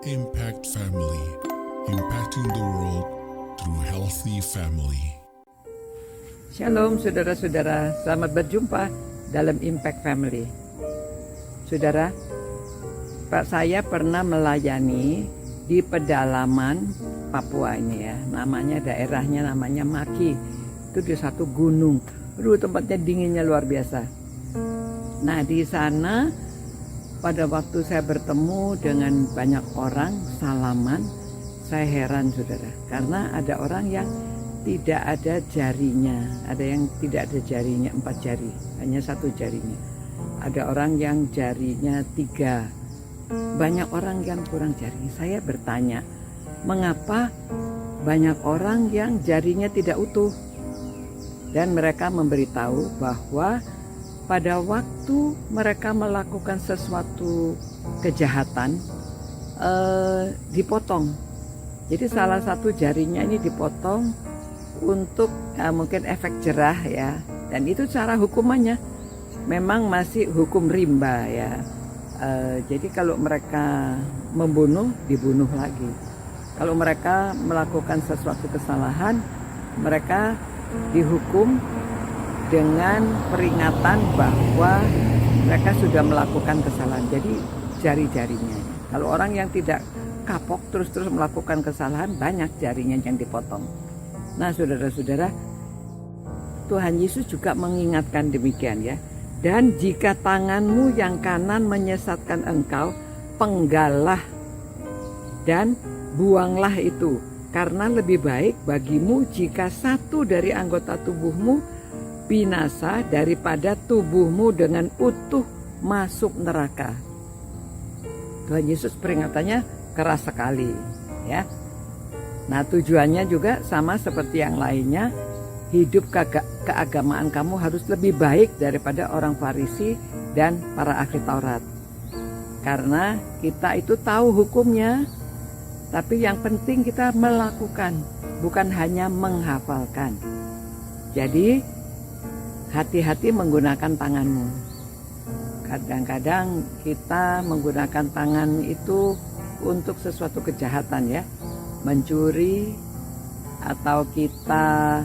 Impact Family, impacting the world through healthy family. Shalom saudara-saudara, selamat berjumpa dalam Impact Family. Saudara, Pak saya pernah melayani di pedalaman Papua ini ya, daerahnya namanya Maki. Itu di satu gunung, tempatnya dinginnya luar biasa. Nah di sana pada waktu saya bertemu dengan banyak orang salaman, saya heran saudara, karena ada orang yang tidak ada jarinya, ada yang tidak ada jarinya 4 jari, hanya 1 jarinya. Ada orang yang jarinya 3, banyak orang yang kurang jari. Saya bertanya, mengapa banyak orang yang jarinya tidak utuh? Dan mereka memberitahu bahwa pada waktu mereka melakukan sesuatu kejahatan, dipotong. Jadi salah satu jarinya ini dipotong untuk mungkin efek jerah ya. Dan itu cara hukumannya memang masih hukum rimba ya. Jadi kalau mereka membunuh, dibunuh lagi. Kalau mereka melakukan sesuatu kesalahan, mereka dihukum dengan peringatan bahwa mereka sudah melakukan kesalahan. Jadi jari-jarinya. Kalau orang yang tidak kapok terus-terus melakukan kesalahan, banyak jarinya yang dipotong. Nah saudara-saudara, Tuhan Yesus juga mengingatkan demikian ya. Dan jika tanganmu yang kanan menyesatkan engkau, penggallah dan buanglah itu. Karena lebih baik bagimu jika satu dari anggota tubuhmu binasa daripada tubuhmu dengan utuh masuk neraka. Tuhan Yesus peringatannya keras sekali ya. Nah tujuannya juga sama seperti yang lainnya. Hidup keagamaan kamu harus lebih baik daripada orang Farisi dan para ahli Taurat. Karena kita itu tahu hukumnya, tapi yang penting kita melakukan, bukan hanya menghafalkan. Jadi hati-hati menggunakan tanganmu. Kadang-kadang kita menggunakan tangan itu untuk sesuatu kejahatan ya, mencuri, atau kita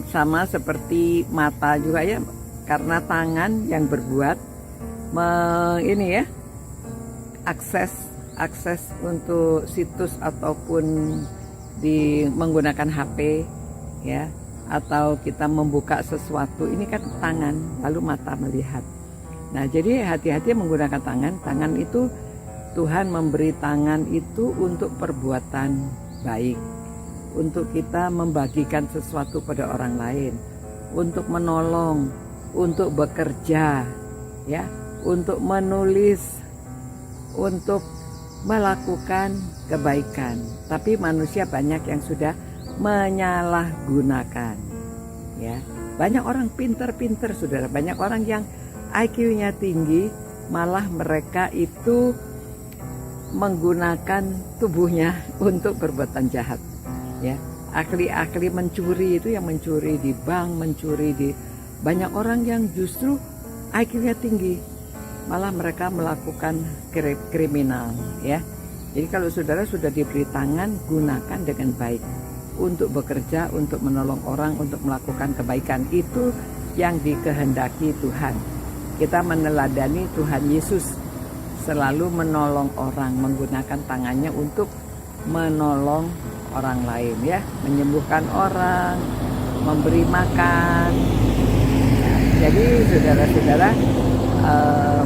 sama seperti mata juga ya, karena tangan yang berbuat ini ya, akses untuk situs ataupun menggunakan HP ya, atau kita membuka sesuatu, ini kan tangan, lalu mata melihat. Nah jadi hati-hati menggunakan tangan. Tangan itu Tuhan memberi tangan itu untuk perbuatan baik, untuk kita membagikan sesuatu pada orang lain, untuk menolong, untuk bekerja ya, untuk menulis, untuk melakukan kebaikan. Tapi manusia banyak yang sudah menyalahgunakan ya. Banyak orang pinter-pinter saudara, banyak orang yang IQ-nya tinggi, malah mereka itu menggunakan tubuhnya untuk perbuatan jahat ya. Ahli-ahli mencuri itu yang mencuri di bank, mencuri di banyak orang yang justru IQ-nya tinggi, malah mereka melakukan kriminal ya. Jadi kalau saudara sudah diberi tangan, gunakan dengan baik untuk bekerja, untuk menolong orang, untuk melakukan kebaikan. Itu yang dikehendaki Tuhan. Kita meneladani Tuhan Yesus, selalu menolong orang, menggunakan tangannya untuk menolong orang lain ya, menyembuhkan orang, memberi makan. Jadi saudara-saudara,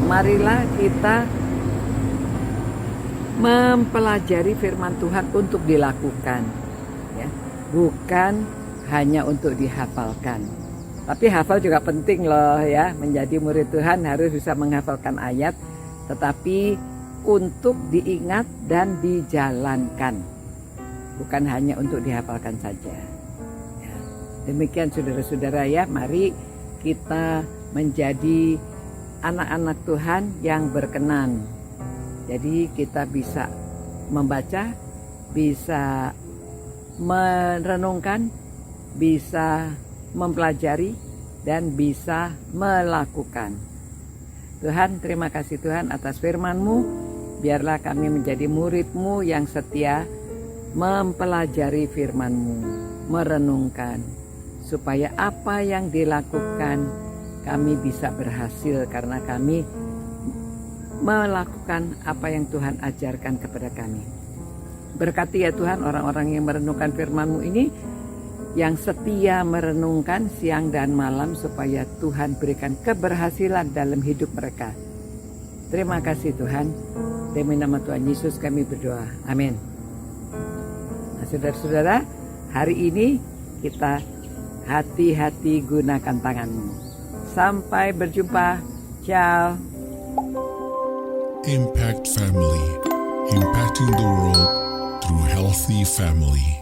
marilah kita mempelajari firman Tuhan untuk dilakukan ya, bukan hanya untuk dihafalkan. Tapi hafal juga penting loh ya, menjadi murid Tuhan harus bisa menghafalkan ayat, tetapi untuk diingat dan dijalankan, bukan hanya untuk dihafalkan saja ya. Demikian saudara-saudara ya, mari kita menjadi anak-anak Tuhan yang berkenan. Jadi kita bisa membaca, bisa merenungkan, bisa mempelajari, dan bisa melakukan. Tuhan, terima kasih Tuhan atas firman-Mu Biarlah kami menjadi murid-Mu yang setia, mempelajari firman-Mu, merenungkan, supaya apa yang dilakukan kami bisa berhasil karena kami melakukan apa yang Tuhan ajarkan kepada kami. Berkati ya Tuhan orang-orang yang merenungkan firman-Mu ini, yang setia merenungkan siang dan malam, supaya Tuhan berikan keberhasilan dalam hidup mereka. Terima kasih Tuhan. Demi nama Tuhan Yesus kami berdoa. Amin. Nah, saudara-saudara, hari ini kita hati-hati gunakan tanganmu. Sampai berjumpa. Ciao. Impact Family, impacting the world through healthy family.